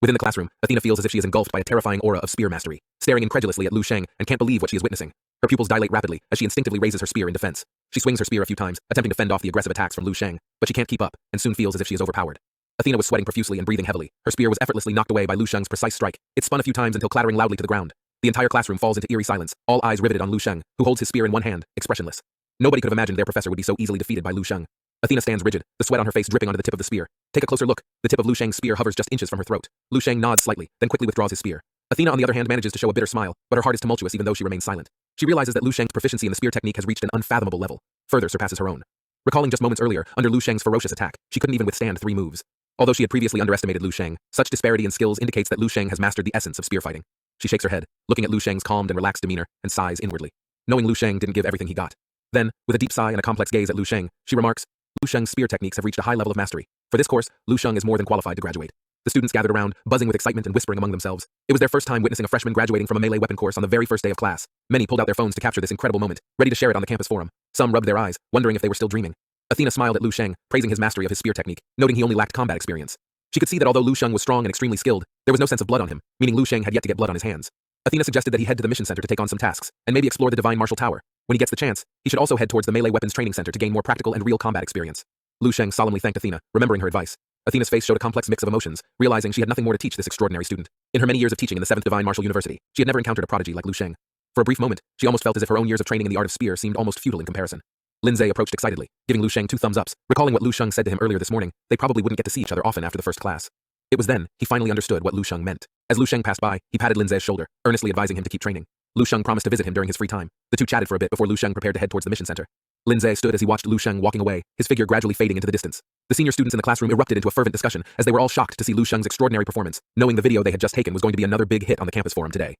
Within the classroom, Athena feels as if she is engulfed by a terrifying aura of spear mastery, staring incredulously at Lu Sheng and can't believe what she is witnessing. Her pupils dilate rapidly as she instinctively raises her spear in defense. She swings her spear a few times, attempting to fend off the aggressive attacks from Lu Sheng, but she can't keep up and soon feels as if she is overpowered. Athena was sweating profusely and breathing heavily. Her spear was effortlessly knocked away by Lu Sheng's precise strike. It spun a few times until clattering loudly to the ground. The entire classroom falls into eerie silence, all eyes riveted on Lu Sheng, who holds his spear in one hand, expressionless. Nobody could have imagined their professor would be so easily defeated by Lu Sheng. Athena stands rigid, the sweat on her face dripping onto the tip of the spear. Take a closer look. The tip of Lu Sheng's spear hovers just inches from her throat. Lu Sheng nods slightly, then quickly withdraws his spear. Athena, on the other hand, manages to show a bitter smile, but her heart is tumultuous even though she remains silent. She realizes that Lu Sheng's proficiency in the spear technique has reached an unfathomable level, further surpasses her own. Recalling just moments earlier, under Lu Sheng's ferocious attack, she couldn't even withstand 3 moves. Although she had previously underestimated Lu Sheng, such disparity in skills indicates that Lu Sheng has mastered the essence of spear fighting. She shakes her head, looking at Lu Sheng's calmed and relaxed demeanor, and sighs inwardly, knowing Lu Sheng didn't give everything he got. Then, with a deep sigh and a complex gaze at Lu Sheng, she remarks, Lu Sheng's spear techniques have reached a high level of mastery. For this course, Lu Sheng is more than qualified to graduate. The students gathered around, buzzing with excitement and whispering among themselves. It was their first time witnessing a freshman graduating from a melee weapon course on the very first day of class. Many pulled out their phones to capture this incredible moment, ready to share it on the campus forum. Some rubbed their eyes, wondering if they were still dreaming. Athena smiled at Lu Sheng, praising his mastery of his spear technique, noting he only lacked combat experience. She could see that although Lu Sheng was strong and extremely skilled, there was no sense of blood on him, meaning Lu Sheng had yet to get blood on his hands. Athena suggested that he head to the mission center to take on some tasks, and maybe explore the Divine Martial Tower. When he gets the chance, he should also head towards the melee weapons training center to gain more practical and real combat experience. Lu Sheng solemnly thanked Athena, remembering her advice. Athena's face showed a complex mix of emotions, realizing she had nothing more to teach this extraordinary student. In her many years of teaching in the 7th Divine Martial University, she had never encountered a prodigy like Lu Sheng. For a brief moment, she almost felt as if her own years of training in the art of spear seemed almost futile in comparison. Lindsay approached excitedly, giving Lu Sheng 2 thumbs ups, recalling what Lu Sheng said to him earlier this morning. They probably wouldn't get to see each other often after the first class. It was then he finally understood what Lu Sheng meant. As Lu Sheng passed by, he patted Lindsay's shoulder, earnestly advising him to keep training. Lu Sheng promised to visit him during his free time. The two chatted for a bit before Lu Sheng prepared to head towards the mission center. Lindsay stood as he watched Lu Sheng walking away, his figure gradually fading into the distance. The senior students in the classroom erupted into a fervent discussion as they were all shocked to see Lu Sheng's extraordinary performance, knowing the video they had just taken was going to be another big hit on the campus forum today.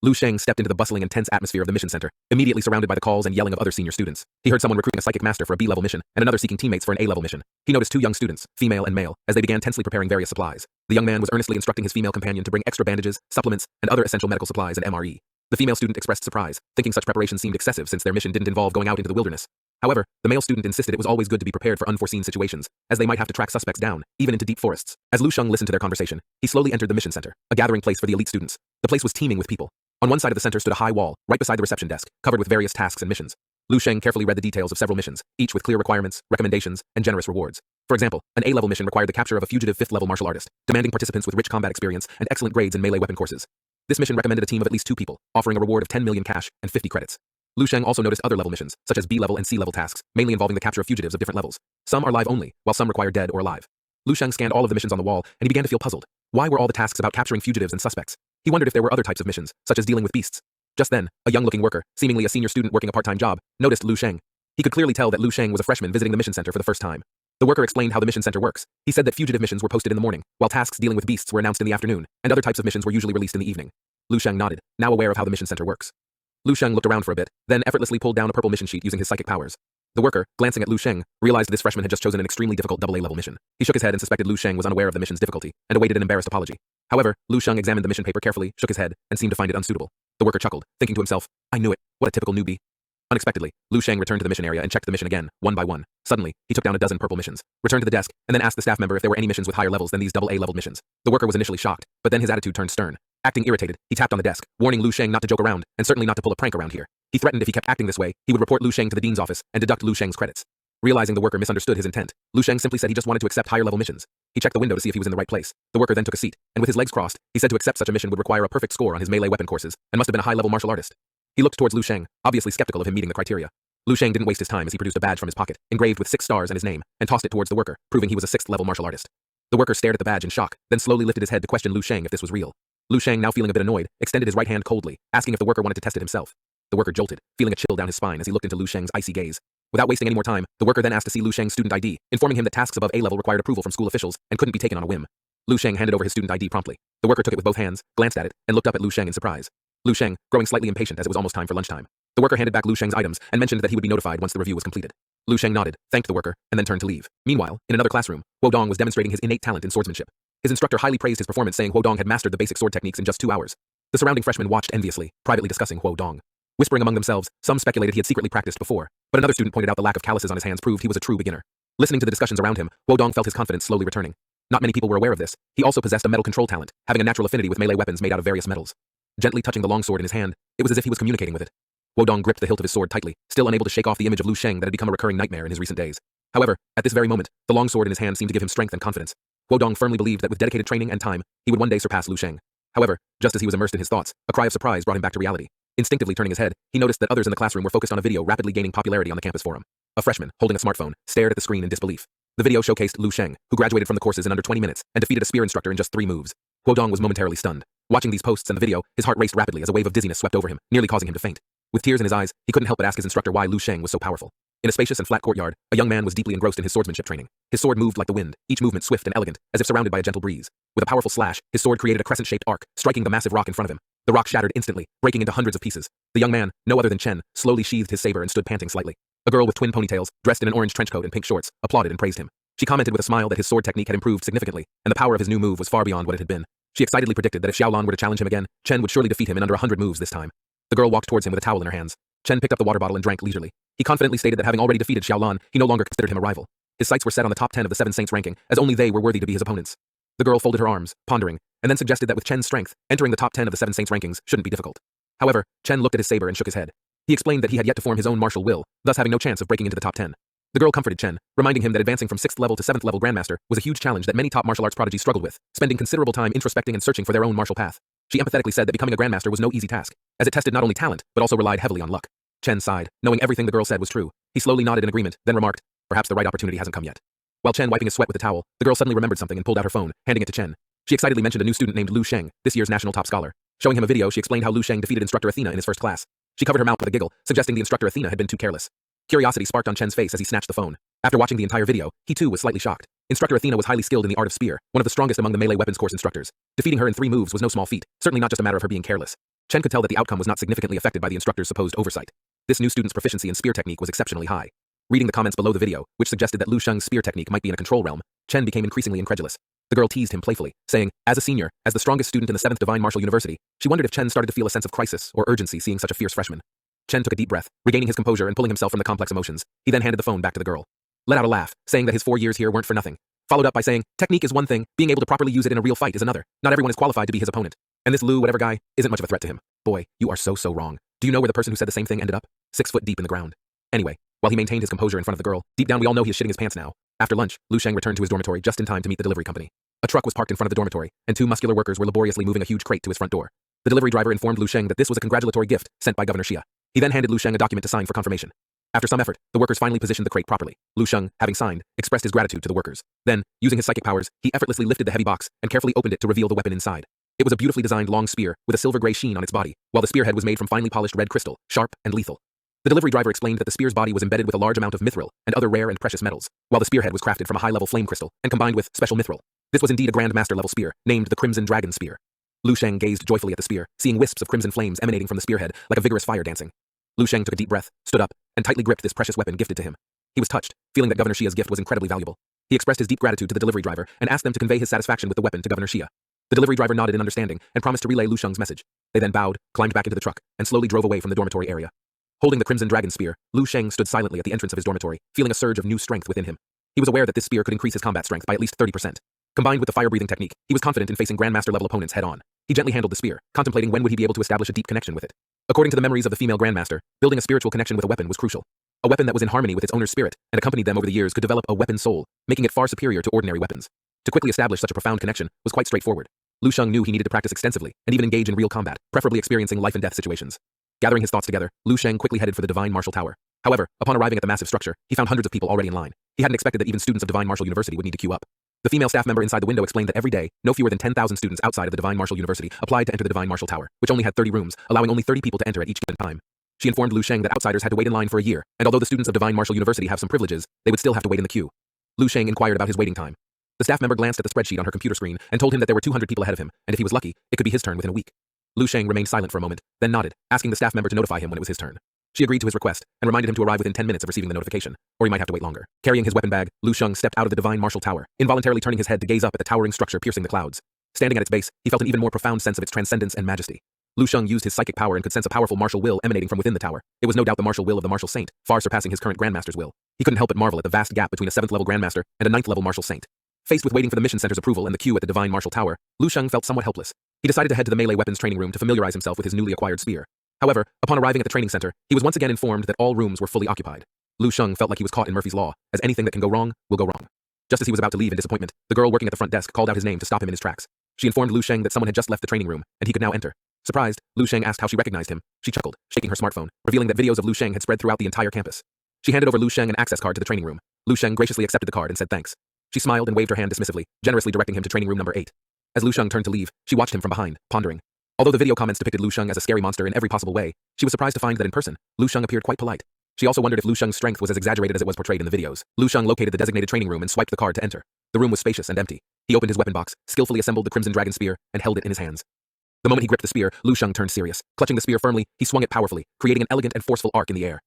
Lu Sheng stepped into the bustling and tense atmosphere of the mission center, immediately surrounded by the calls and yelling of other senior students. He heard someone recruiting a psychic master for a B-level mission and another seeking teammates for an A-level mission. He noticed 2 young students, female and male, as they began tensely preparing various supplies. The young man was earnestly instructing his female companion to bring extra bandages, supplements, and other essential medical supplies and MRE. The female student expressed surprise, thinking such preparation seemed excessive since their mission didn't involve going out into the wilderness. However, the male student insisted it was always good to be prepared for unforeseen situations, as they might have to track suspects down, even into deep forests. As Lu Sheng listened to their conversation, he slowly entered the mission center, a gathering place for the elite students. The place was teeming with people. On one side of the center stood a high wall, right beside the reception desk, covered with various tasks and missions. Lu Sheng carefully read the details of several missions, each with clear requirements, recommendations, and generous rewards. For example, an A-level mission required the capture of a fugitive 5th-level martial artist, demanding participants with rich combat experience and excellent grades in melee weapon courses. This mission recommended a team of at least 2 people, offering a reward of 10 million cash and 50 credits. Lu Sheng also noticed other level missions, such as B-level and C-level tasks, mainly involving the capture of fugitives of different levels. Some are live only, while some require dead or alive. Lu Sheng scanned all of the missions on the wall, and he began to feel puzzled. Why were all the tasks about capturing fugitives and suspects? He wondered if there were other types of missions, such as dealing with beasts. Just then, a young-looking worker, seemingly a senior student working a part-time job, noticed Lu Sheng. He could clearly tell that Lu Sheng was a freshman visiting the mission center for the first time. The worker explained how the mission center works. He said that fugitive missions were posted in the morning, while tasks dealing with beasts were announced in the afternoon, and other types of missions were usually released in the evening. Lu Sheng nodded, now aware of how the mission center works. Lu Sheng looked around for a bit, then effortlessly pulled down a purple mission sheet using his psychic powers. The worker, glancing at Lu Sheng, realized this freshman had just chosen an extremely difficult AA level mission. He shook his head and suspected Lu Sheng was unaware of the mission's difficulty, and awaited an embarrassed apology. However, Lu Sheng examined the mission paper carefully, shook his head, and seemed to find it unsuitable. The worker chuckled, thinking to himself, I knew it, what a typical newbie. Unexpectedly, Lu Sheng returned to the mission area and checked the mission again, one by one. Suddenly, he took down a dozen purple missions, returned to the desk, and then asked the staff member if there were any missions with higher levels than these AA leveled missions. The worker was initially shocked, but then his attitude turned stern. Acting irritated, he tapped on the desk, warning Lu Sheng not to joke around, and certainly not to pull a prank around here. He threatened if he kept acting this way, he would report Lu Sheng to the dean's office and deduct Lu Sheng's credits. Realizing the worker misunderstood his intent, Lu Sheng simply said he just wanted to accept higher level missions. He checked the window to see if he was in the right place. The worker then took a seat, and with his legs crossed, he said to accept such a mission would require a perfect score on his melee weapon courses, and must have been a high-level martial artist. He looked towards Lu Sheng, obviously skeptical of him meeting the criteria. Lu Sheng didn't waste his time as he produced a badge from his pocket, engraved with 6 stars and his name, and tossed it towards the worker, proving he was a 6th-level martial artist. The worker stared at the badge in shock, then slowly lifted his head to question Lu Sheng if this was real. Lu Sheng, now feeling a bit annoyed, extended his right hand coldly, asking if the worker wanted to test it himself. The worker jolted, feeling a chill down his spine as he looked into Lu Sheng's icy gaze. Without wasting any more time, the worker then asked to see Lu Sheng's student ID, informing him that tasks above A-level required approval from school officials and couldn't be taken on a whim. Lu Sheng handed over his student ID promptly. The worker took it with both hands, glanced at it, and looked up at Lu Sheng in surprise. Lu Sheng, growing slightly impatient as it was almost time for lunchtime. The worker handed back Lu Sheng's items and mentioned that he would be notified once the review was completed. Lu Sheng nodded, thanked the worker, and then turned to leave. Meanwhile, in another classroom, Dong was demonstrating his innate talent in swordsmanship. His instructor highly praised his performance, saying Dong had mastered the basic sword techniques in just 2 hours. The surrounding freshmen watched enviously, privately discussing Dong. Whispering among themselves, some speculated he had secretly practiced before, but another student pointed out the lack of calluses on his hands proved he was a true beginner. Listening to the discussions around him, Dong felt his confidence slowly returning. Not many people were aware of this. He also possessed a metal control talent, having a natural affinity with melee weapons made out of various metals. Gently touching the long sword in his hand, it was as if he was communicating with it. Wodong gripped the hilt of his sword tightly, still unable to shake off the image of Lu Sheng that had become a recurring nightmare in his recent days. However, at this very moment, the long sword in his hand seemed to give him strength and confidence. Wodong firmly believed that with dedicated training and time, he would one day surpass Lu Sheng. However, just as he was immersed in his thoughts, a cry of surprise brought him back to reality. Instinctively turning his head, he noticed that others in the classroom were focused on a video rapidly gaining popularity on the campus forum. A freshman, holding a smartphone, stared at the screen in disbelief. The video showcased Lu Sheng, who graduated from the courses in under 20 minutes and defeated a spear instructor in just 3 moves. Wodong was momentarily stunned. Watching these posts and the video, his heart raced rapidly as a wave of dizziness swept over him, nearly causing him to faint. With tears in his eyes, he couldn't help but ask his instructor why Lu Sheng was so powerful. In a spacious and flat courtyard, a young man was deeply engrossed in his swordsmanship training. His sword moved like the wind, each movement swift and elegant, as if surrounded by a gentle breeze. With a powerful slash, his sword created a crescent-shaped arc, striking the massive rock in front of him. The rock shattered instantly, breaking into hundreds of pieces. The young man, no other than Chen, slowly sheathed his saber and stood panting slightly. A girl with twin ponytails, dressed in an orange trench coat and pink shorts, applauded and praised him. She commented with a smile that his sword technique had improved significantly, and the power of his new move was far beyond what it had been. She excitedly predicted that if Xiaolan were to challenge him again, Chen would surely defeat him in under 100 moves this time. The girl walked towards him with a towel in her hands. Chen picked up the water bottle and drank leisurely. He confidently stated that having already defeated Xiaolan, he no longer considered him a rival. His sights were set on the top 10 of the 7 saints ranking, as only they were worthy to be his opponents. The girl folded her arms, pondering, and then suggested that with Chen's strength, entering the top 10 of the 7 saints rankings shouldn't be difficult. However, Chen looked at his saber and shook his head. He explained that he had yet to form his own martial will, thus having no chance of breaking into the top 10. The girl comforted Chen, reminding him that advancing from 6th level to 7th level Grandmaster was a huge challenge that many top martial arts prodigies struggled with, spending considerable time introspecting and searching for their own martial path. She empathetically said that becoming a Grandmaster was no easy task, as it tested not only talent, but also relied heavily on luck. Chen sighed, knowing everything the girl said was true. He slowly nodded in agreement, then remarked, perhaps the right opportunity hasn't come yet. While Chen wiping his sweat with the towel, the girl suddenly remembered something and pulled out her phone, handing it to Chen. She excitedly mentioned a new student named Lu Sheng, this year's national top scholar. Showing him a video, she explained how Lu Sheng defeated instructor Athena in his first class. She covered her mouth with a giggle, suggesting the instructor Athena had been too careless. Curiosity sparked on Chen's face as he snatched the phone. After watching the entire video, he too was slightly shocked. Instructor Athena was highly skilled in the art of spear, one of the strongest among the melee weapons course instructors. Defeating her in 3 moves was no small feat, certainly not just a matter of her being careless. Chen could tell that the outcome was not significantly affected by the instructor's supposed oversight. This new student's proficiency in spear technique was exceptionally high. Reading the comments below the video, which suggested that Lu Sheng's spear technique might be in a control realm, Chen became increasingly incredulous. The girl teased him playfully, saying, as a senior, as the strongest student in the 7th Divine Martial University, she wondered if Chen started to feel a sense of crisis or urgency seeing such a fierce freshman. Chen took a deep breath, regaining his composure and pulling himself from the complex emotions. He then handed the phone back to the girl. Let out a laugh, saying that his 4 years here weren't for nothing. Followed up by saying, technique is one thing, being able to properly use it in a real fight is another. Not everyone is qualified to be his opponent. And this Lu whatever guy isn't much of a threat to him. Boy, you are so wrong. Do you know where the person who said the same thing ended up? 6 foot deep in the ground. Anyway, while he maintained his composure in front of the girl, deep down we all know he is shitting his pants now. After lunch, Lu Sheng returned to his dormitory just in time to meet the delivery company. A truck was parked in front of the dormitory, and 2 muscular workers were laboriously moving a huge crate to his front door. The delivery driver informed Lu Sheng that this was a congratulatory gift sent by Governor Xia. He then handed Lu Sheng a document to sign for confirmation. After some effort, the workers finally positioned the crate properly. Lu Sheng, having signed, expressed his gratitude to the workers. Then, using his psychic powers, he effortlessly lifted the heavy box and carefully opened it to reveal the weapon inside. It was a beautifully designed long spear with a silver-gray sheen on its body, while the spearhead was made from finely polished red crystal, sharp and lethal. The delivery driver explained that the spear's body was embedded with a large amount of mithril and other rare and precious metals, while the spearhead was crafted from a high-level flame crystal and combined with special mithril. This was indeed a Grand Master-level spear, named the Crimson Dragon Spear. Lu Sheng gazed joyfully at the spear, seeing wisps of crimson flames emanating from the spearhead like a vigorous fire dancing. Lu Sheng took a deep breath, stood up, and tightly gripped this precious weapon gifted to him. He was touched, feeling that Governor Xia's gift was incredibly valuable. He expressed his deep gratitude to the delivery driver and asked them to convey his satisfaction with the weapon to Governor Xia. The delivery driver nodded in understanding and promised to relay Lu Sheng's message. They then bowed, climbed back into the truck, and slowly drove away from the dormitory area. Holding the Crimson Dragon Spear, Lu Sheng stood silently at the entrance of his dormitory, feeling a surge of new strength within him. He was aware that this spear could increase his combat strength by at least 30%. Combined with the fire-breathing technique, he was confident in facing Grandmaster-level opponents head-on. He gently handled the spear, contemplating when would he be able to establish a deep connection with it. According to the memories of the female Grandmaster, building a spiritual connection with a weapon was crucial. A weapon that was in harmony with its owner's spirit and accompanied them over the years could develop a weapon soul, making it far superior to ordinary weapons. To quickly establish such a profound connection was quite straightforward. Lu Sheng knew he needed to practice extensively and even engage in real combat, preferably experiencing life and death situations. Gathering his thoughts together, Lu Sheng quickly headed for the Divine Martial Tower. However, upon arriving at the massive structure, he found hundreds of people already in line. He hadn't expected that even students of Divine Martial University would need to queue up. The female staff member inside the window explained that every day, no fewer than 10,000 students outside of the Divine Martial University applied to enter the Divine Martial Tower, which only had 30 rooms, allowing only 30 people to enter at each given time. She informed Lu Sheng that outsiders had to wait in line for a year, and although the students of Divine Martial University have some privileges, they would still have to wait in the queue. Lu Sheng inquired about his waiting time. The staff member glanced at the spreadsheet on her computer screen and told him that there were 200 people ahead of him, and if he was lucky, it could be his turn within a week. Lu Sheng remained silent for a moment, then nodded, asking the staff member to notify him when it was his turn. She agreed to his request and reminded him to arrive within 10 minutes of receiving the notification, or he might have to wait longer. Carrying his weapon bag, Lu Sheng stepped out of the Divine Martial Tower, involuntarily turning his head to gaze up at the towering structure piercing the clouds. Standing at its base, he felt an even more profound sense of its transcendence and majesty. Lu Sheng used his psychic power and could sense a powerful martial will emanating from within the tower. It was no doubt the martial will of the martial saint, far surpassing his current Grandmaster's will. He couldn't help but marvel at the vast gap between a 7th level Grandmaster and a 9th level martial saint. Faced with waiting for the mission center's approval and the queue at the Divine Martial Tower, Lu Sheng felt somewhat helpless. He decided to head to the melee weapons training room to familiarize himself with his newly acquired spear. However, upon arriving at the training center, he was once again informed that all rooms were fully occupied. Lu Sheng felt like he was caught in Murphy's Law, as anything that can go wrong will go wrong. Just as he was about to leave in disappointment, the girl working at the front desk called out his name to stop him in his tracks. She informed Lu Sheng that someone had just left the training room, and he could now enter. Surprised, Lu Sheng asked how she recognized him. She chuckled, shaking her smartphone, revealing that videos of Lu Sheng had spread throughout the entire campus. She handed over Lu Sheng an access card to the training room. Lu Sheng graciously accepted the card and said thanks. She smiled and waved her hand dismissively, generously directing him to training room number 8. As Lu Sheng turned to leave, she watched him from behind, pondering. Although the video comments depicted Lu Sheng as a scary monster in every possible way, she was surprised to find that in person, Lu Sheng appeared quite polite. She also wondered if Lu Sheng's strength was as exaggerated as it was portrayed in the videos. Lu Sheng located the designated training room and swiped the card to enter. The room was spacious and empty. He opened his weapon box, skillfully assembled the Crimson Dragon Spear, and held it in his hands. The moment he gripped the spear, Lu Sheng turned serious. Clutching the spear firmly, he swung it powerfully, creating an elegant and forceful arc in the air.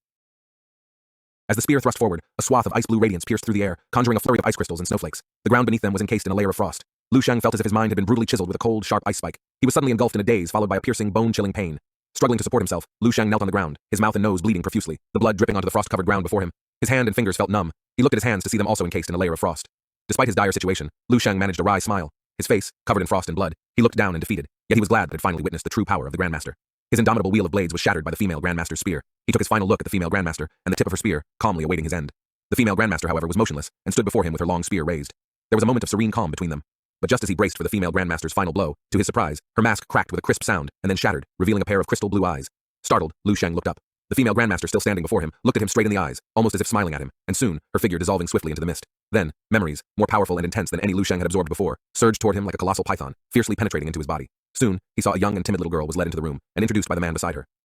As the spear thrust forward, a swath of ice-blue radiance pierced through the air, conjuring a flurry of ice crystals and snowflakes. The ground beneath them was encased in a layer of frost. Lu Sheng felt as if his mind had been brutally chiseled with a cold, sharp ice spike. He was suddenly engulfed in a daze, followed by a piercing, bone-chilling pain. Struggling to support himself, Lu Sheng knelt on the ground, his mouth and nose bleeding profusely, the blood dripping onto the frost-covered ground before him. His hand and fingers felt numb. He looked at his hands to see them also encased in a layer of frost. Despite his dire situation, Lu Sheng managed a wry smile. His face, covered in frost and blood, he looked down and defeated, yet he was glad that had finally witnessed the true power of the Grandmaster. His indomitable wheel of blades was shattered by the female Grandmaster's spear. He took his final look at the female Grandmaster, and the tip of her spear, calmly awaiting his end. The female Grandmaster, however, was motionless, and stood before him with her long spear raised. There was a moment of serene calm between them. But just as he braced for the female Grandmaster's final blow, to his surprise, her mask cracked with a crisp sound, and then shattered, revealing a pair of crystal blue eyes. Startled, Lu Sheng looked up. The female Grandmaster, still standing before him, looked at him straight in the eyes, almost as if smiling at him, and soon, her figure dissolving swiftly into the mist. Then, memories, more powerful and intense than any Lu Sheng had absorbed before, surged toward him like a colossal python, fiercely penetrating into his body. Soon, he saw a young and timid little girl was led into the room, and introduced by the man beside her.